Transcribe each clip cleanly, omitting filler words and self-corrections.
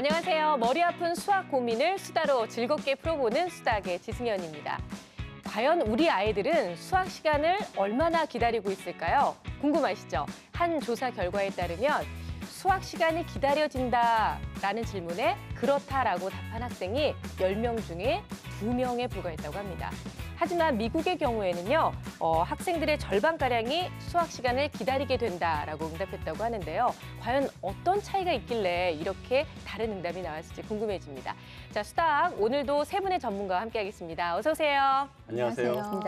안녕하세요. 머리 아픈 수학 고민을 수다로 즐겁게 풀어보는 수다계 지승현입니다. 과연 우리 아이들은 수학 시간을 얼마나 기다리고 있을까요? 궁금하시죠? 한 조사 결과에 따르면 수학 시간이 기다려진다라는 질문에 그렇다라고 답한 학생이 10명 중에 2명에 불과했다고 합니다. 하지만 미국의 경우에는요, 학생들의 절반가량이 수학 시간을 기다리게 된다라고 응답했다고 하는데요. 과연 어떤 차이가 있길래 이렇게 다른 응답이 나왔을지 궁금해집니다. 자, 수다학 오늘도 세 분의 전문가와 함께하겠습니다. 어서 오세요. 안녕하세요.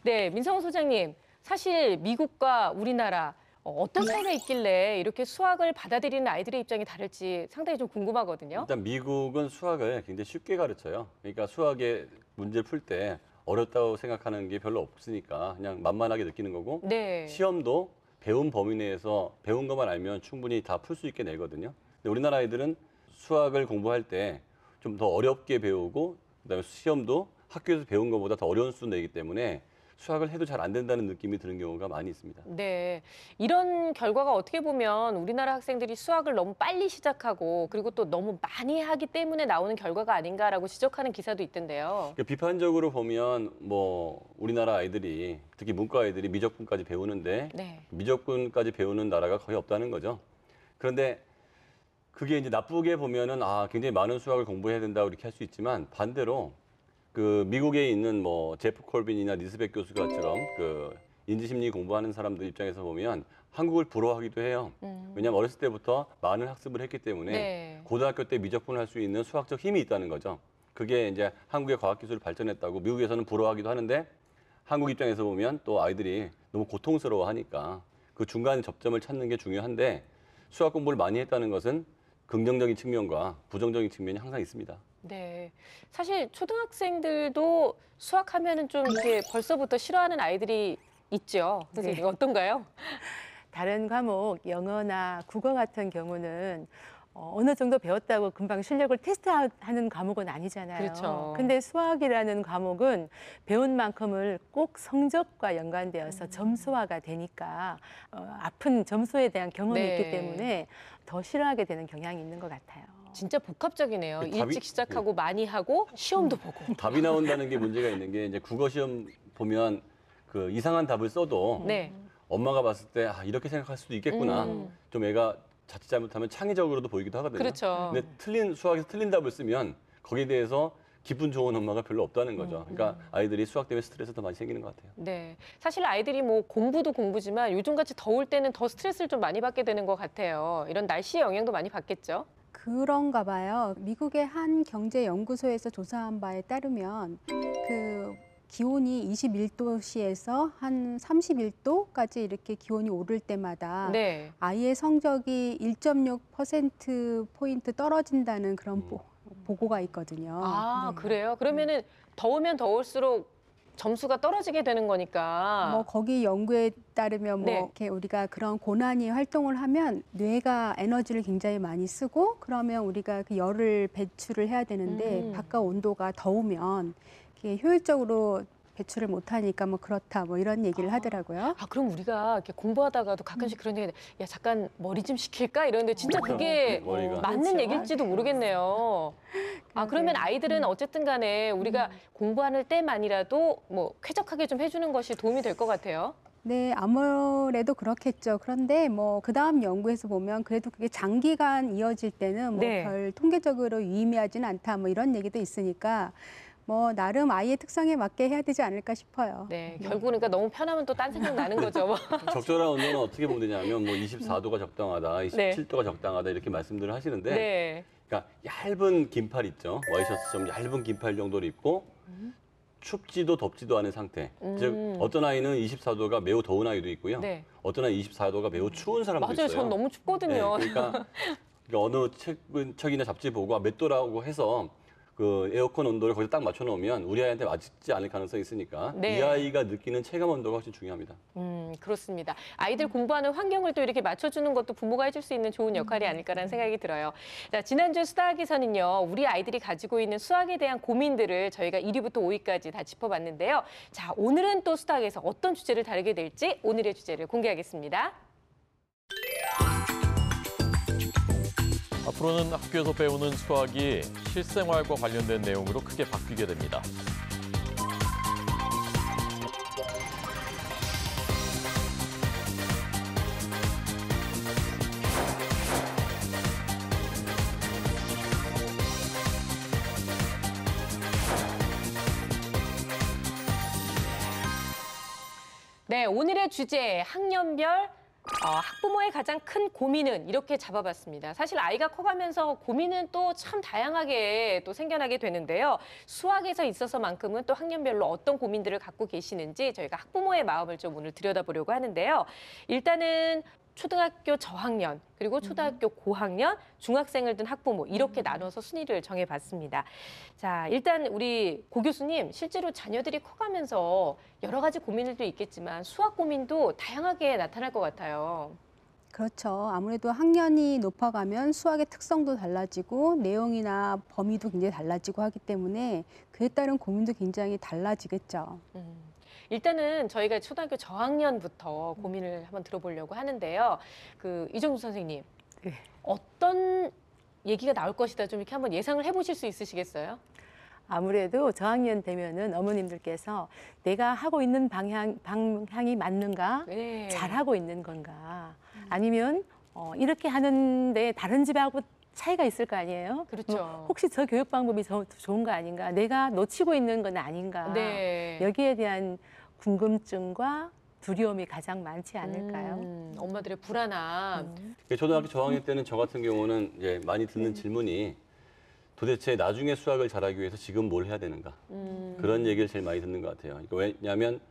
네, 민성호 소장님, 사실 미국과 우리나라 어떤 차이가 있길래 이렇게 수학을 받아들이는 아이들의 입장이 다를지 상당히 좀 궁금하거든요. 일단 미국은 수학을 굉장히 쉽게 가르쳐요. 그러니까 수학의 문제를 풀 때 어렵다고 생각하는 게 별로 없으니까 그냥 만만하게 느끼는 거고, 네. 시험도 배운 범위 내에서 배운 것만 알면 충분히 다 풀 수 있게 내거든요. 근데 우리나라 아이들은 수학을 공부할 때 좀 더 어렵게 배우고, 그다음에 시험도 학교에서 배운 것보다 더 어려운 수준 내기 때문에 수학을 해도 잘 안 된다는 느낌이 드는 경우가 많이 있습니다. 네, 이런 결과가 어떻게 보면 우리나라 학생들이 수학을 너무 빨리 시작하고 그리고 또 너무 많이 하기 때문에 나오는 결과가 아닌가라고 지적하는 기사도 있던데요. 그러니까 비판적으로 보면 우리나라 아이들이, 특히 문과 아이들이 미적분까지 배우는데 네. 미적분까지 배우는 나라가 거의 없다는 거죠. 그런데 그게 이제 나쁘게 보면은 굉장히 많은 수학을 공부해야 된다고 이렇게 할 수 있지만, 반대로 그 미국에 있는 제프 콜빈이나 리스백 교수가처럼 그 인지심리 공부하는 사람들 입장에서 보면 한국을 부러워하기도 해요. 왜냐하면 어렸을 때부터 많은 학습을 했기 때문에 네. 고등학교 때 미적분을 할 수 있는 수학적 힘이 있다는 거죠. 그게 이제 한국의 과학기술이 발전했다고 미국에서는 부러워하기도 하는데, 한국 입장에서 보면 또 아이들이 너무 고통스러워하니까 그 중간 접점을 찾는 게 중요한데, 수학 공부를 많이 했다는 것은 긍정적인 측면과 부정적인 측면이 항상 있습니다. 네, 사실 초등학생들도 수학하면은 좀 이렇게 벌써부터 싫어하는 아이들이 있죠. 선생님, 네. 어떤가요? 다른 과목, 영어나 국어 같은 경우는 어느 정도 배웠다고 금방 실력을 테스트하는 과목은 아니잖아요. 그렇죠. 근데 수학이라는 과목은 배운 만큼을 꼭 성적과 연관되어서 점수화가 되니까 아픈 점수에 대한 경험이 네. 있기 때문에 더 싫어하게 되는 경향이 있는 것 같아요. 진짜 복합적이네요. 답이- 일찍 시작하고 많이 하고 시험도 보고. 답이 나온다는 게 문제가 있는 게, 이제 국어 시험 보면 그 이상한 답을 써도 네. 엄마가 봤을 때 이렇게 생각할 수도 있겠구나. 좀 애가 자칫 잘못하면 창의적으로도 보이기도 하거든요. 그렇죠. 근데 수학에서 틀린 답을 쓰면 거기에 대해서 기분 좋은 엄마가 별로 없다는 거죠. 그러니까 아이들이 수학 때문에 스트레스 더 많이 생기는 것 같아요. 네, 사실 아이들이 공부도 공부지만 요즘같이 더울 때는 더 스트레스를 좀 많이 받게 되는 것 같아요. 이런 날씨의 영향도 많이 받겠죠? 그런가 봐요. 미국의 한 경제연구소에서 조사한 바에 따르면 그 기온이 21도씨에서 한 31도까지 이렇게 기온이 오를 때마다 네. 아이의 성적이 1.6%포인트 떨어진다는 그런 보고가 있거든요. 네. 그래요? 그러면은 더우면 더울수록 점수가 떨어지게 되는 거니까. 거기 연구에 따르면 네. 이렇게 우리가 그런 고난이 활동을 하면 뇌가 에너지를 굉장히 많이 쓰고, 그러면 우리가 그 열을 배출을 해야 되는데 바깥 온도가 더우면 이게 효율적으로 배출을 못하니까 그렇다 이런 얘기를 하더라고요. 그럼 우리가 이렇게 공부하다가도 가끔씩 그런 얘기, 야, 잠깐 머리 좀 식힐까? 이러는데 진짜 그게 머리가. 맞는 그렇죠. 얘기일지도 모르겠네요. 그러면 아이들은 어쨌든 간에 우리가 공부하는 때만이라도 쾌적하게 좀 해주는 것이 도움이 될 것 같아요. 네, 아무래도 그렇겠죠. 그런데 그 다음 연구에서 보면 그래도 그게 장기간 이어질 때는 네. 별 통계적으로 유의미하지는 않다 이런 얘기도 있으니까 나름 아이의 특성에 맞게 해야 되지 않을까 싶어요. 네, 결국은 그러니까 너무 편하면 또 딴 생각 나는 거죠. 적절한 온도는 어떻게 보면 되냐면 24도가 적당하다, 27도가 적당하다 이렇게 말씀들을 하시는데, 네. 그러니까 얇은 긴팔 있죠. 와이셔츠 좀 얇은 긴팔 정도를 입고 춥지도 덥지도 않은 상태. 즉 어떤 아이는 24도가 매우 더운 아이도 있고요. 네. 어떤 아이는 24도가 매우 추운 사람도 맞아요. 있어요. 전 너무 춥거든요. 네, 그러니까 어느 책이나 잡지 보고 몇 도라고 해서 그 에어컨 온도를 거기서 딱 맞춰 놓으면 우리 아이한테 맞지 않을 가능성이 있으니까 네. 이 아이가 느끼는 체감 온도가 훨씬 중요합니다. 그렇습니다. 아이들 공부하는 환경을 또 이렇게 맞춰주는 것도 부모가 해줄 수 있는 좋은 역할이 아닐까라는 생각이 들어요. 자, 지난주 수다학에서는요, 우리 아이들이 가지고 있는 수학에 대한 고민들을 저희가 1위부터 5위까지 다 짚어봤는데요. 자, 오늘은 또 수다학에서 어떤 주제를 다루게 될지 오늘의 주제를 공개하겠습니다. 앞으로는 학교에서 배우는 수학이 실생활과 관련된 내용으로 크게 바뀌게 됩니다. 네, 오늘의 주제 학년별 학부모의 가장 큰 고민은 이렇게 잡아봤습니다. 사실 아이가 커가면서 고민은 또 참 다양하게 또 생겨나게 되는데요. 수학에서 있어서만큼은 또 학년별로 어떤 고민들을 갖고 계시는지 저희가 학부모의 마음을 좀 오늘 들여다보려고 하는데요. 일단은 초등학교 저학년, 그리고 초등학교 고학년, 중학생을 둔 학부모 이렇게 나눠서 순위를 정해봤습니다. 자, 일단 우리 고 교수님, 실제로 자녀들이 커가면서 여러 가지 고민들도 있겠지만 수학 고민도 다양하게 나타날 것 같아요. 그렇죠. 아무래도 학년이 높아가면 수학의 특성도 달라지고 내용이나 범위도 굉장히 달라지고 하기 때문에 그에 따른 고민도 굉장히 달라지겠죠. 일단은 저희가 초등학교 저학년부터 고민을 한번 들어보려고 하는데요. 이정수 선생님, 네. 어떤 얘기가 나올 것이다 좀 이렇게 한번 예상을 해보실 수 있으시겠어요? 아무래도 저학년 되면은 어머님들께서 내가 하고 있는 방향이 맞는가? 네. 잘하고 있는 건가? 아니면 이렇게 하는데 다른 집하고 차이가 있을 거 아니에요? 그렇죠. 혹시 저 교육 방법이 좋은 거 아닌가? 내가 놓치고 있는 건 아닌가? 네. 여기에 대한 궁금증과 두려움이 가장 많지 않을까요? 엄마들의 불안함. 초등학교 저학년 때는 저 같은 경우는 이제 많이 듣는 질문이 도대체 나중에 수학을 잘하기 위해서 지금 뭘 해야 되는가? 그런 얘기를 제일 많이 듣는 것 같아요. 왜냐하면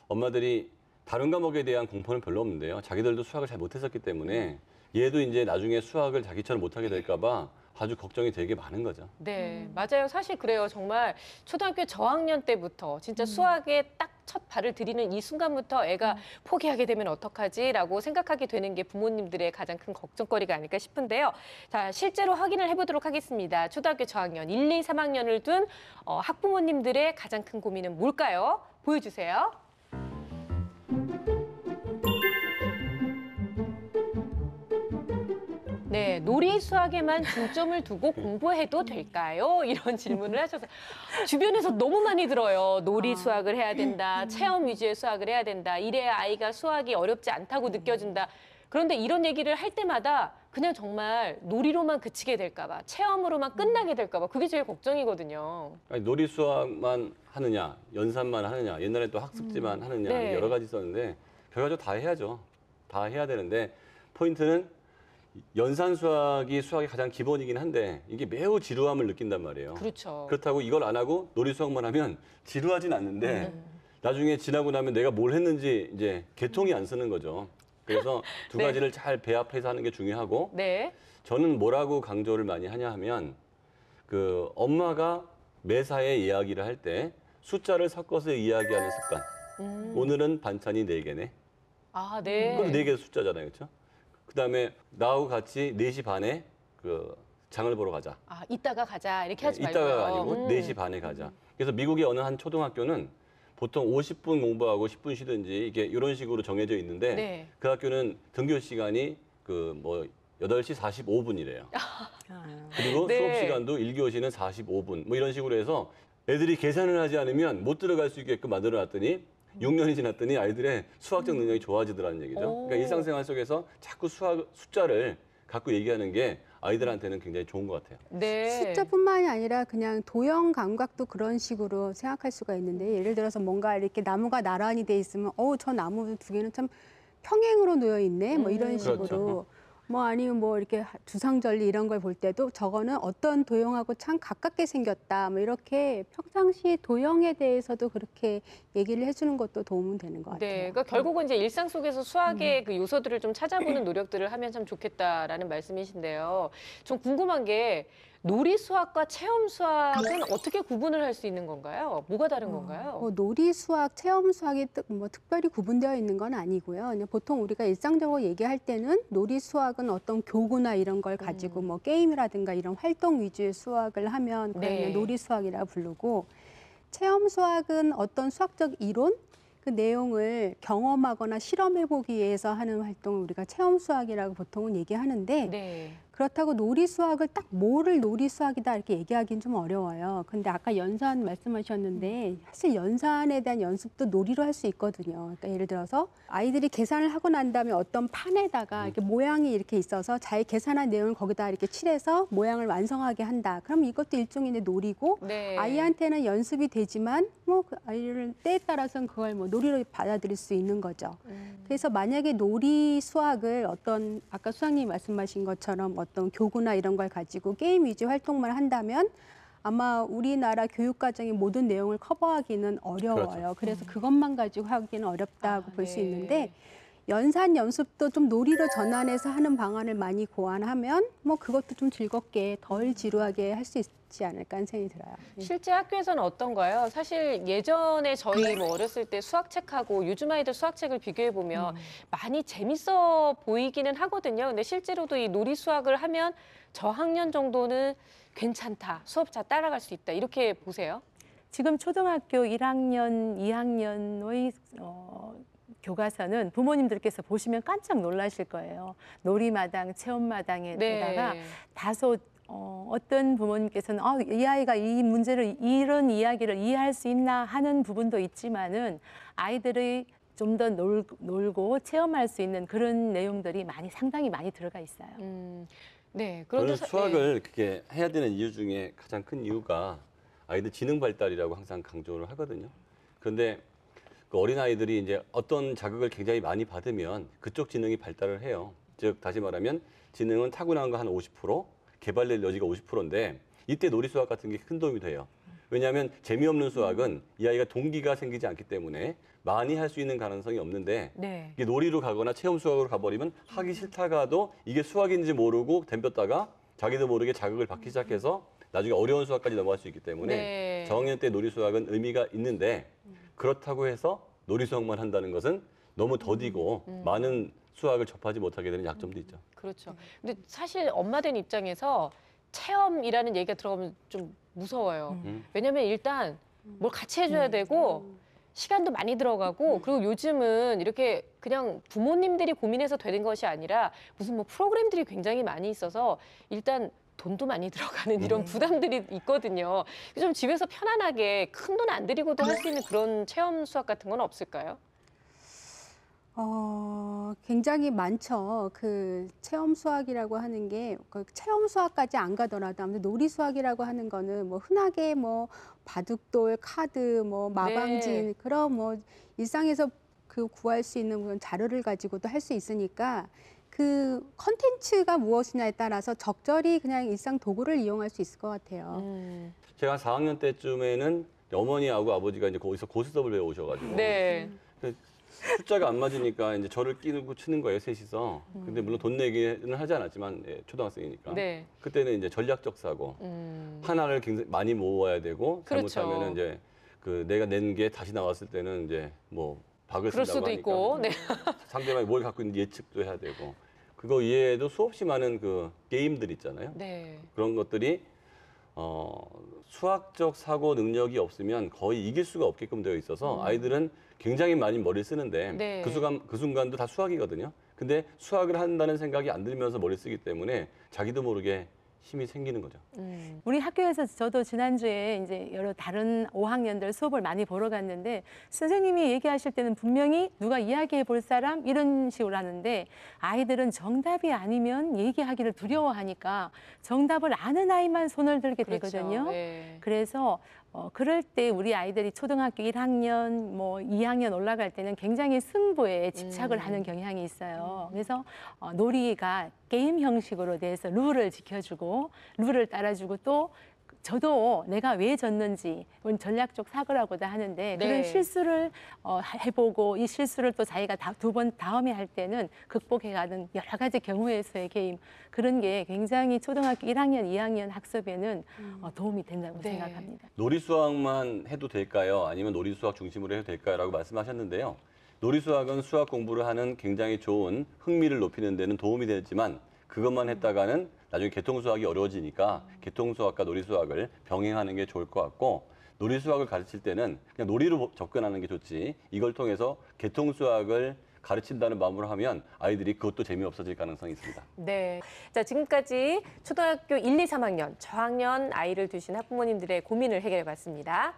엄마들이 다른 과목에 대한 공포는 별로 없는데요. 자기들도 수학을 잘 못했었기 때문에 얘도 이제 나중에 수학을 자기처럼 못하게 될까 봐 아주 걱정이 되게 많은 거죠. 네, 맞아요. 사실 그래요. 정말 초등학교 저학년 때부터 진짜 수학에 딱 첫 발을 들이는 이 순간부터 애가 포기하게 되면 어떡하지라고 생각하게 되는 게 부모님들의 가장 큰 걱정거리가 아닐까 싶은데요. 자, 실제로 확인을 해보도록 하겠습니다. 초등학교 저학년 1, 2, 3학년을 둔 학부모님들의 가장 큰 고민은 뭘까요? 보여주세요. 네, 놀이 수학에만 중점을 두고 공부해도 될까요? 이런 질문을 하셔서 주변에서 너무 많이 들어요. 놀이 수학을 해야 된다, 체험 위주의 수학을 해야 된다, 이래야 아이가 수학이 어렵지 않다고 느껴진다. 그런데 이런 얘기를 할 때마다 그냥 정말 놀이로만 그치게 될까 봐, 체험으로만 끝나게 될까 봐 그게 제일 걱정이거든요. 아니, 놀이 수학만 하느냐, 연산만 하느냐, 옛날에 또 학습지만 하느냐 네. 여러 가지 있었는데 결과적으로 다 해야죠. 다 해야 되는데 포인트는 연산 수학이 수학의 가장 기본이긴 한데 이게 매우 지루함을 느낀단 말이에요. 그렇죠. 그렇다고 이걸 안 하고 놀이 수학만 하면 지루하진 않는데 나중에 지나고 나면 내가 뭘 했는지 이제 개통이 안 쓰는 거죠. 그래서 두 네. 가지를 잘 배합해서 하는 게 중요하고 네. 저는 뭐라고 강조를 많이 하냐 하면 엄마가 매사에 이야기를 할 때 숫자를 섞어서 이야기하는 습관. 오늘은 반찬이 4개네. 아, 네. 그럼 4개 숫자잖아요. 그렇죠? 그다음에 나하고 같이 4시 반에 장을 보러 가자. 아, 이따가 가자 이렇게 하지 말고요. 이따가 아니고 4시 반에 가자. 그래서 미국의 어느 한 초등학교는 보통 50분 공부하고 10분 쉬든지 이게 이런 식으로 정해져 있는데 네. 그 학교는 등교 시간이 8시 45분이래요. 그리고 네. 수업 시간도 1교시는 45분. 뭐 이런 식으로 해서 애들이 계산을 하지 않으면 못 들어갈 수 있게끔 만들어 놨더니 6년이 지났더니 아이들의 수학적 능력이 좋아지더라는 얘기죠. 그러니까 일상생활 속에서 자꾸 숫자를 갖고 얘기하는 게 아이들한테는 굉장히 좋은 것 같아요. 네. 숫자뿐만이 아니라 그냥 도형 감각도 그런 식으로 생각할 수가 있는데 예를 들어서 뭔가 이렇게 나무가 나란히 돼 있으면 저 나무 2개는 참 평행으로 놓여 있네 뭐 이런 식으로 그렇죠. 뭐 아니면 뭐 이렇게 주상절리 이런 걸 볼 때도 저거는 어떤 도형하고 참 가깝게 생겼다 뭐 이렇게 평상시 도형에 대해서도 그렇게 얘기를 해주는 것도 도움은 되는 것 같아요. 네, 그러니까 결국은 이제 일상 속에서 수학의 그 요소들을 좀 찾아보는 노력들을 하면 참 좋겠다라는 말씀이신데요. 좀 궁금한 게 놀이 수학과 체험 수학은 어떻게 구분을 할 수 있는 건가요? 뭐가 다른 건가요? 놀이 수학, 체험 수학이 뭐 특별히 구분되어 있는 건 아니고요. 그냥 보통 우리가 일상적으로 얘기할 때는 놀이 수학은 어떤 교구나 이런 걸 가지고 뭐 게임이라든가 이런 활동 위주의 수학을 하면 그걸 네. 그냥 놀이 수학이라고 부르고 체험 수학은 어떤 수학적 이론 그 내용을 경험하거나 실험해 보기 위해서 하는 활동을 우리가 체험 수학이라고 보통은 얘기하는데 네. 그렇다고 놀이 수학을 딱 뭐를 놀이 수학이다 이렇게 얘기하기는 좀 어려워요. 근데 아까 연산 말씀하셨는데 사실 연산에 대한 연습도 놀이로 할 수 있거든요. 그러니까 예를 들어서 아이들이 계산을 하고 난 다음에 어떤 판에다가 이렇게 모양이 이렇게 있어서 자기 계산한 내용을 거기다 이렇게 칠해서 모양을 완성하게 한다. 그럼 이것도 일종의 놀이고 네. 아이한테는 연습이 되지만 뭐 그 아이를 때에 따라서는 그걸 뭐 놀이로 받아들일 수 있는 거죠. 그래서 만약에 놀이 수학을 어떤 아까 수학님이 말씀하신 것처럼 어떤 교구나 이런 걸 가지고 게임 위주 활동만 한다면 아마 우리나라 교육과정의 모든 내용을 커버하기는 어려워요. 그렇죠. 그래서 그것만 가지고 하기는 어렵다고 볼 수 네. 있는데 연산 연습도 좀 놀이로 전환해서 하는 방안을 많이 고안하면 뭐 그것도 좀 즐겁게 덜 지루하게 할 수 있지 않을까 하는 생각이 들어요. 실제 학교에서는 어떤가요? 사실 예전에 저희 뭐 어렸을 때 수학책하고 요즘 아이들 수학책을 비교해 보면 많이 재밌어 보이기는 하거든요. 근데 실제로도 이 놀이 수학을 하면 저학년 정도는 괜찮다, 수업 잘 따라갈 수 있다 이렇게 보세요? 지금 초등학교 1학년, 2학년의 교과서는 부모님들께서 보시면 깜짝 놀라실 거예요. 놀이마당, 체험마당에다가 다소 어떤 부모님께서는 이 아이가 이 문제를 이런 이야기를 이해할 수 있나 하는 부분도 있지만은 아이들의 좀 더 놀고 체험할 수 있는 그런 내용들이 상당히 많이 들어가 있어요. 네. 저는 수학을 그렇게 해야 되는 이유 중에 가장 큰 이유가 아이들 지능 발달이라고 항상 강조를 하거든요. 그런데 그 어린아이들이 이제 어떤 자극을 굉장히 많이 받으면 그쪽 지능이 발달을 해요. 즉 다시 말하면 지능은 타고난 거 한 50%, 개발될 여지가 50%인데 이때 놀이 수학 같은 게 큰 도움이 돼요. 왜냐하면 재미없는 수학은 이 아이가 동기가 생기지 않기 때문에 많이 할 수 있는 가능성이 없는데 이게 놀이로 가거나 체험 수학으로 가버리면 하기 싫다가도 이게 수학인지 모르고 덤볐다가 자기도 모르게 자극을 받기 시작해서 나중에 어려운 수학까지 넘어갈 수 있기 때문에 저학년 때 놀이 수학은 의미가 있는데 그렇다고 해서 놀이 수학만 한다는 것은 너무 더디고 많은 수학을 접하지 못하게 되는 약점도 있죠. 그렇죠. 근데 사실 엄마 된 입장에서 체험이라는 얘기가 들어가면 좀 무서워요. 왜냐면 일단 뭘 같이 해줘야 되고 시간도 많이 들어가고 그리고 요즘은 이렇게 그냥 부모님들이 고민해서 되는 것이 아니라 무슨 뭐 프로그램들이 굉장히 많이 있어서 일단 돈도 많이 들어가는 이런 부담들이 있거든요. 좀 집에서 편안하게 큰 돈 안 들이고도 할 수 있는 그런 체험 수학 같은 건 없을까요? 굉장히 많죠. 그 체험 수학이라고 하는 게 그 체험 수학까지 안 가더라도 아무튼 놀이 수학이라고 하는 거는 뭐 흔하게 뭐 바둑돌, 카드, 뭐 마방진 그런 뭐 일상에서 그 구할 수 있는 그런 자료를 가지고도 할 수 있으니까 그 컨텐츠가 무엇이냐에 따라서 적절히 그냥 일상 도구를 이용할 수 있을 것 같아요. 제가 4학년 때쯤에는 어머니하고 아버지가 이제 거기서 고스톱을 배워오셔가지고 숫자가 안 맞으니까 이제 저를 끼고 치는 거예요, 셋이서. 근데 물론 돈 내기는 하지 않았지만 초등학생이니까. 그때는 이제 전략적 사고. 하나를 굉장히 많이 모아야 되고 잘못하면은 이제 그 내가 낸 게 다시 나왔을 때는 이제 뭐 박을 그럴 쓴다고 수도 하니까 있고. 상대방이 뭘 갖고 있는지 예측도 해야 되고. 그거 이외에도 수없이 많은 그 게임들 있잖아요. 그런 것들이 수학적 사고 능력이 없으면 거의 이길 수가 없게끔 되어 있어서 아이들은 굉장히 많이 머리를 쓰는데 그 순간도 다 수학이거든요. 근데 수학을 한다는 생각이 안 들면서 머리 쓰기 때문에 자기도 모르게 힘이 생기는 거죠. 우리 학교에서 저도 지난주에 이제 여러 다른 5학년들 수업을 많이 보러 갔는데 선생님이 얘기하실 때는 분명히 누가 이야기해 볼 사람 이런 식으로 하는데 아이들은 정답이 아니면 얘기하기를 두려워하니까 정답을 아는 아이만 손을 들게 되거든요. 그래서 그럴 때 우리 아이들이 초등학교 1학년, 뭐 2학년 올라갈 때는 굉장히 승부에 집착을 하는 경향이 있어요. 그래서 놀이가 게임 형식으로 돼서 룰을 지켜주고 룰을 따라주고 또 저도 내가 왜 졌는지 이건 전략적 사고라고도 하는데 그런 실수를 해보고 이 실수를 또 자기가 두 번 다음에 할 때는 극복해가는 여러 가지 경우에서의 게임 그런 게 굉장히 초등학교 1학년, 2학년 학습에는 도움이 된다고 생각합니다. 놀이 수학만 해도 될까요? 아니면 놀이 수학 중심으로 해도 될까요? 라고 말씀하셨는데요. 놀이 수학은 수학 공부를 하는 굉장히 좋은 흥미를 높이는 데는 도움이 되지만 그것만 했다가는 나중에 개통수학이 어려워지니까 개통수학과 놀이수학을 병행하는 게 좋을 것 같고 놀이수학을 가르칠 때는 그냥 놀이로 접근하는 게 좋지 이걸 통해서 개통수학을 가르친다는 마음으로 하면 아이들이 그것도 재미없어질 가능성이 있습니다. 네. 자, 지금까지 초등학교 1, 2, 3학년, 저학년 아이를 두신 학부모님들의 고민을 해결해 봤습니다.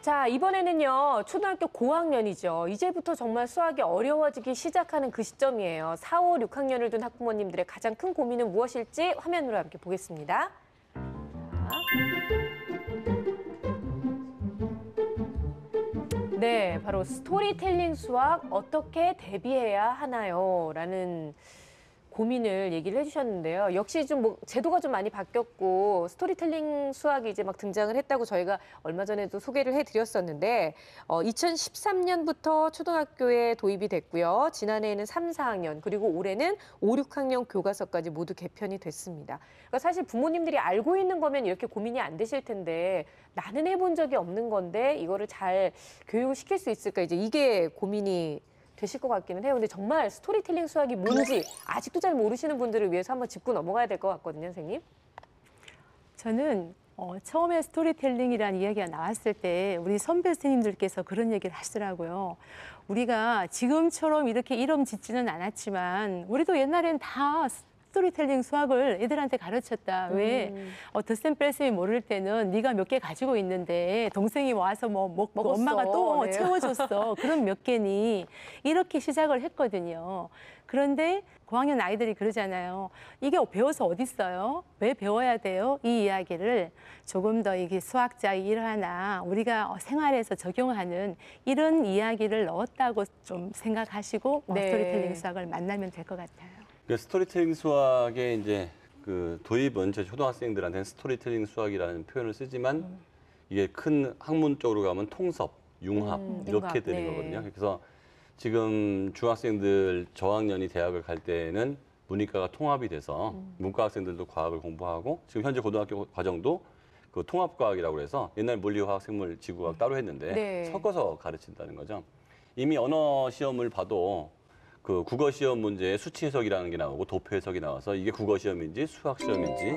자, 이번에는요, 초등학교 고학년이죠. 이제부터 정말 수학이 어려워지기 시작하는 그 시점이에요. 4, 5, 6학년을 둔 학부모님들의 가장 큰 고민은 무엇일지 화면으로 함께 보겠습니다. 네, 바로 스토리텔링 수학 어떻게 대비해야 하나요? 라는 고민을 얘기를 해주셨는데요. 역시 좀 뭐 제도가 좀 많이 바뀌었고 스토리텔링 수학이 이제 막 등장을 했다고 저희가 얼마 전에도 소개를 해드렸었는데 2013년부터 초등학교에 도입이 됐고요. 지난해에는 3, 4학년 그리고 올해는 5, 6학년 교과서까지 모두 개편이 됐습니다. 그러니까 사실 부모님들이 알고 있는 거면 이렇게 고민이 안 되실 텐데 나는 해본 적이 없는 건데 이거를 잘 교육을 시킬 수 있을까 이제 이게 고민이 되실 것 같기는 해요. 근데 정말 스토리텔링 수학이 뭔지 아직도 잘 모르시는 분들을 위해서 한번 짚고 넘어가야 될 것 같거든요, 선생님. 저는 처음에 스토리텔링이라는 이야기가 나왔을 때 우리 선배 선생님들께서 그런 얘기를 하시더라고요. 우리가 지금처럼 이렇게 이름 짓지는 않았지만 우리도 옛날엔 다 스토리텔링 수학을 애들한테 가르쳤다. 왜 덧셈 뺄셈이 모를 때는 네가 몇 개 가지고 있는데 동생이 와서 뭐 먹고 먹었어. 엄마가 또 네. 채워줬어. 그럼 몇 개니? 이렇게 시작을 했거든요. 그런데 고학년 아이들이 그러잖아요. 이게 배워서 어디 있어요? 왜 배워야 돼요? 이 이야기를 조금 더 이게 수학자의 일하나 우리가 생활에서 적용하는 이런 이야기를 넣었다고 좀 생각하시고 네. 스토리텔링 수학을 만나면 될 것 같아요. 그 스토리텔링 수학의 이제 그 도입은 제 초등학생들한테는 스토리텔링 수학이라는 표현을 쓰지만 이게 큰 학문적으로 가면 통섭, 융합 이렇게 융합, 되는 네. 거거든요. 그래서 지금 중학생들 저학년이 대학을 갈 때는 문이과가 통합이 돼서 문과 학생들도 과학을 공부하고 지금 현재 고등학교 과정도 그 통합과학이라고 해서 옛날 물리화학, 생물, 지구과학 따로 했는데 네. 섞어서 가르친다는 거죠. 이미 언어 시험을 봐도 그 국어 시험 문제에 수치 해석이라는 게 나오고 도표 해석이 나와서 이게 국어 시험인지 수학 시험인지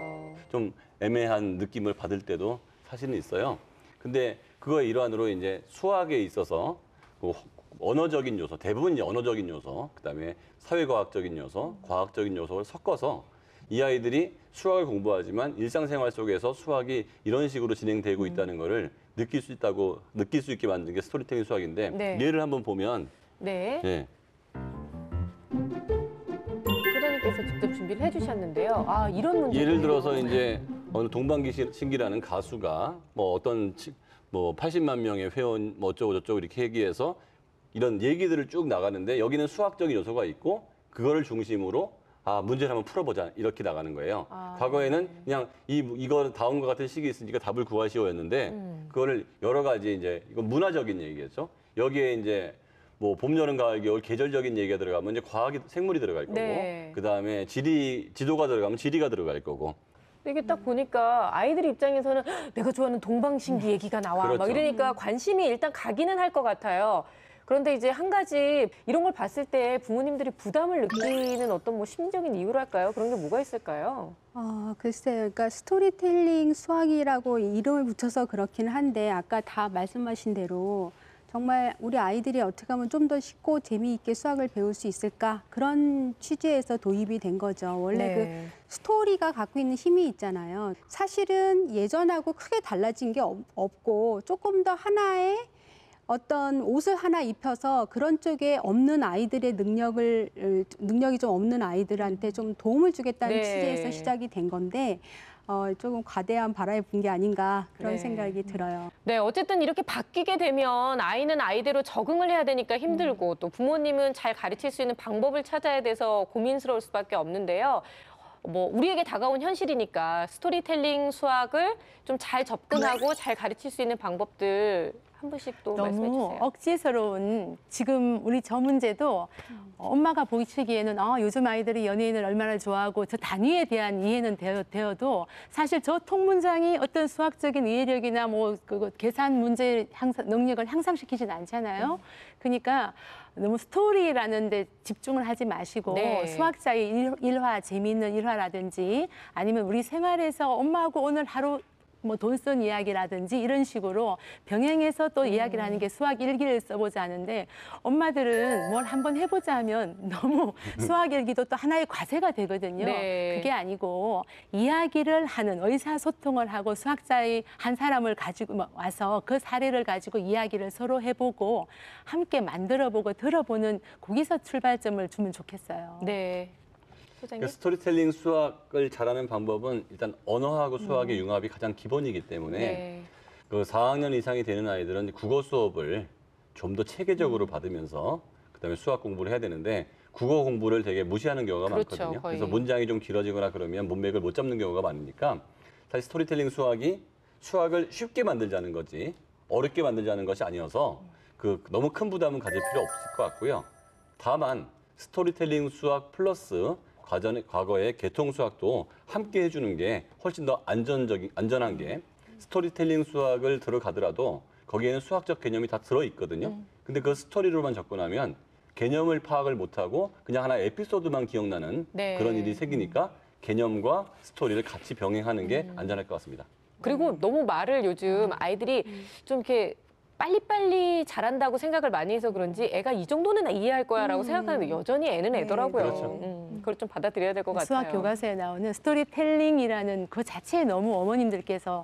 좀 애매한 느낌을 받을 때도 사실은 있어요. 근데 그거의 일환으로 이제 수학에 있어서 그 언어적인 요소, 대부분 이제 언어적인 요소, 그다음에 사회과학적인 요소, 과학적인 요소를 섞어서 이 아이들이 수학을 공부하지만 일상생활 속에서 수학이 이런 식으로 진행되고 있다는 거를 느낄 수 있게 만든 게 스토리텔링 수학인데 네. 예를 한번 보면 네. 예. 소장님께서 직접 준비를 해주셨는데요. 아, 이런 문제. 예를 들어서 이제 어느 동방신기라는 가수가 뭐 어떤 뭐 80만 명의 회원 뭐 어쩌고 저쩌고 이렇게 얘기해서 이런 얘기들을 쭉 나가는데 여기는 수학적인 요소가 있고 그거를 중심으로 문제를 한번 풀어보자 이렇게 나가는 거예요. 과거에는 그냥 이거 다음과 같은 식이 있으니까 답을 구하시오였는데 그거를 여러 가지 이제 이건 문화적인 얘기겠죠. 여기에 이제 뭐 봄, 여름, 가을, 겨울 계절적인 얘기가 들어가면 이제 과학이 생물이 들어갈 거고 네. 그다음에 지도가 들어가면 지리가 들어갈 거고 이게 딱 보니까 아이들 입장에서는 내가 좋아하는 동방신기 얘기가 나와. 막 그렇죠. 이러니까 관심이 일단 가기는 할 것 같아요. 그런데 이제 한 가지 이런 걸 봤을 때 부모님들이 부담을 느끼는 어떤 뭐 심리적인 이유랄까요? 그런 게 뭐가 있을까요? 글쎄요. 그러니까 스토리텔링 수학이라고 이름을 붙여서 그렇긴 한데 아까 다 말씀하신 대로 정말 우리 아이들이 어떻게 하면 좀 더 쉽고 재미있게 수학을 배울 수 있을까? 그런 취지에서 도입이 된 거죠. 원래 네. 그 스토리가 갖고 있는 힘이 있잖아요. 사실은 예전하고 크게 달라진 게 없고 조금 더 하나의 어떤 옷을 하나 입혀서 그런 쪽에 없는 아이들의 능력이 좀 없는 아이들한테 좀 도움을 주겠다는 네. 취지에서 시작이 된 건데 조금 과대한 바람이 분 게 아닌가 그런 네. 생각이 들어요. 네, 어쨌든 이렇게 바뀌게 되면 아이는 아이대로 적응을 해야 되니까 힘들고 또 부모님은 잘 가르칠 수 있는 방법을 찾아야 돼서 고민스러울 수밖에 없는데요. 뭐 우리에게 다가온 현실이니까 스토리텔링 수학을 좀 잘 접근하고 잘 가르칠 수 있는 방법들 한 분씩 또 말씀해 너무 주세요. 억지스러운 지금 우리 저 문제도 엄마가 보시기에는 요즘 아이들이 연예인을 얼마나 좋아하고 저 단위에 대한 이해는 되어도 사실 저 통문장이 어떤 수학적인 이해력이나 뭐 그 계산 문제 능력을 향상시키진 않잖아요. 그러니까 너무 스토리라는 데 집중을 하지 마시고 네. 수학자의 일화, 재미있는 일화라든지 아니면 우리 생활에서 엄마하고 오늘 하루 뭐 돈 쓴 이야기라든지 이런 식으로 병행해서 또 이야기를 하는 게 수학 일기를 써보자 하는데 엄마들은 뭘 한번 해보자 하면 너무 수학 일기도 또 하나의 과제가 되거든요. 네. 그게 아니고 이야기를 하는 의사소통을 하고 수학자의 한 사람을 가지고 와서 그 사례를 가지고 이야기를 서로 해보고 함께 만들어보고 들어보는 거기서 출발점을 주면 좋겠어요. 네. 소장님. 그러니까 스토리텔링 수학을 잘하는 방법은 일단 언어하고 수학의 융합이 가장 기본이기 때문에 네. 그 4학년 이상이 되는 아이들은 국어 수업을 좀 더 체계적으로 받으면서 그다음에 수학 공부를 해야 되는데 국어 공부를 되게 무시하는 경우가 그렇죠, 많거든요. 거의. 그래서 문장이 좀 길어지거나 그러면 문맥을 못 잡는 경우가 많으니까 사실 스토리텔링 수학이 수학을 쉽게 만들자는 거지 어렵게 만들자는 것이 아니어서 그 너무 큰 부담은 가질 필요 없을 것 같고요. 다만 스토리텔링 수학 플러스 과거의 계통 수학도 함께 해주는 게 훨씬 더 안전한 게 스토리텔링 수학을 들어가더라도 거기에는 수학적 개념이 다 들어있거든요. 근데 그 스토리로만 접근하면 개념을 파악을 못하고 그냥 하나의 에피소드만 기억나는 네. 그런 일이 생기니까 개념과 스토리를 같이 병행하는 게 안전할 것 같습니다. 그리고 너무 말을 요즘 아이들이 좀 이렇게 빨리빨리 잘한다고 생각을 많이 해서 그런지 애가 이 정도는 이해할 거야라고 생각하는데 여전히 애는 네, 애더라고요. 그렇죠. 그걸 좀 받아들여야 될 것 같아요. 수학 교과서에 나오는 스토리텔링이라는 그 자체에 너무 어머님들께서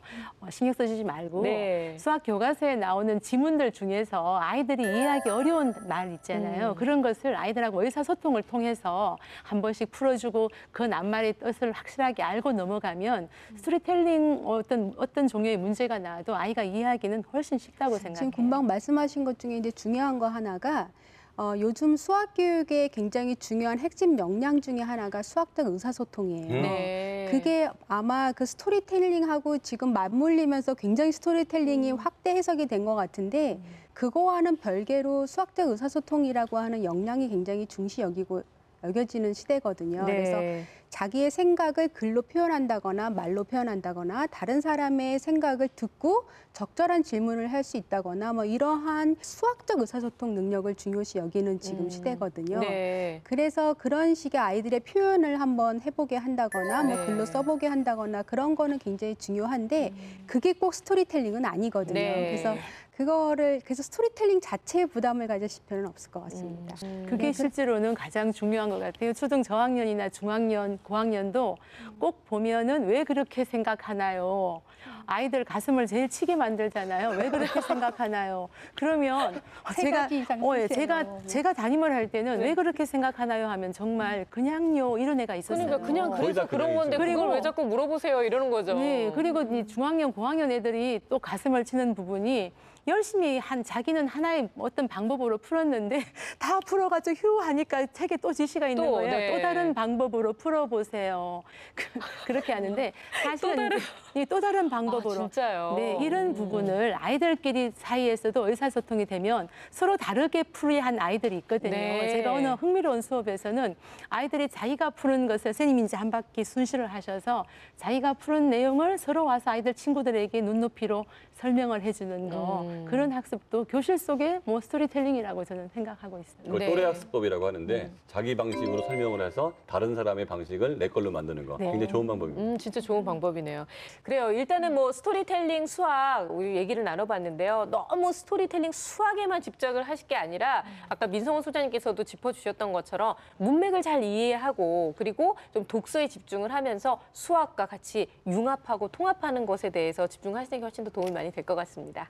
신경 써주지 말고 네. 수학 교과서에 나오는 지문들 중에서 아이들이 이해하기 어려운 말 있잖아요. 그런 것을 아이들하고 의사소통을 통해서 한 번씩 풀어주고 그 낱말의 뜻을 확실하게 알고 넘어가면 스토리텔링 어떤 종류의 문제가 나와도 아이가 이해하기는 훨씬 쉽다고 생각해요. 지금 금방 말씀하신 것 중에 이제 중요한 거 하나가 요즘 수학 교육의 굉장히 중요한 핵심 역량 중에 하나가 수학적 의사소통이에요. 네. 그게 아마 그 스토리텔링하고 지금 맞물리면서 굉장히 스토리텔링이 확대 해석이 된 것 같은데 그거와는 별개로 수학적 의사소통이라고 하는 역량이 굉장히 중시 여겨지는 시대거든요. 네. 그래서 자기의 생각을 글로 표현한다거나 말로 표현한다거나 다른 사람의 생각을 듣고 적절한 질문을 할 수 있다거나 뭐 이러한 수학적 의사소통 능력을 중요시 여기는 지금 시대거든요. 네. 그래서 그런 식의 아이들의 표현을 한번 해보게 한다거나 뭐 네. 글로 써보게 한다거나 그런 거는 굉장히 중요한데 그게 꼭 스토리텔링은 아니거든요. 네. 그래서 스토리텔링 자체에 부담을 가지실 필요는 없을 것 같습니다. 그게 실제로는 가장 중요한 것 같아요. 초등 저학년이나 중학년, 고학년도 꼭 보면은 왜 그렇게 생각하나요? 아이들 가슴을 제일 치게 만들잖아요. 왜 그렇게 생각하나요? 그러면 세 가지 이상 예, 쓰세요. 제가 담임을 할 때는 왜 그렇게 생각하나요? 하면 정말 그냥요 이런 애가 있었어요. 그러니까 그냥 거의 다 그래서 그런 건데 그냥이죠. 그걸 왜 자꾸 물어보세요 이러는 거죠. 네, 그리고 이 중학년, 고학년 애들이 또 가슴을 치는 부분이 열심히 자기는 하나의 어떤 방법으로 풀었는데 다 풀어가지고 휴 하니까 책에 또 지시가 있는 또, 거예요. 네. 또 다른 방법으로 풀어보세요. 그렇게 하는데 사실은 또 다른 방법으로. 아, 진짜요? 네, 이런 부분을 아이들끼리 사이에서도 의사소통이 되면 서로 다르게 풀이한 아이들이 있거든요. 네. 제가 어느 흥미로운 수업에서는 아이들이 자기가 푸는 것을 선생님이 이제 한 바퀴 순시를 하셔서 자기가 푸는 내용을 서로 와서 아이들 친구들에게 눈높이로 설명을 해주는 거 그런 학습도 교실 속에 뭐 스토리텔링이라고 저는 생각하고 있습니다. 그걸 네. 또래 학습법이라고 하는데 자기 방식으로 설명을 해서 다른 사람의 방식을 내 걸로 만드는 거 네. 굉장히 좋은 방법입니다. 진짜 좋은 방법이네요. 그래요. 일단은 뭐 스토리텔링 수학 우리 얘기를 나눠봤는데요. 너무 스토리텔링 수학에만 집착을 하실 게 아니라 아까 민성원 소장님께서도 짚어주셨던 것처럼 문맥을 잘 이해하고 그리고 좀 독서에 집중을 하면서 수학과 같이 융합하고 통합하는 것에 대해서 집중하시는 게 훨씬 더 도움이 많이 될 것 같습니다.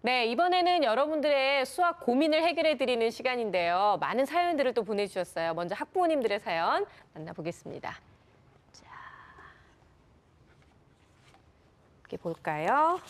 네, 이번에는 여러분들의 수학 고민을 해결해 드리는 시간인데요. 많은 사연들을 또 보내주셨어요. 먼저 학부모님들의 사연 만나보겠습니다. 자, 이렇게 볼까요?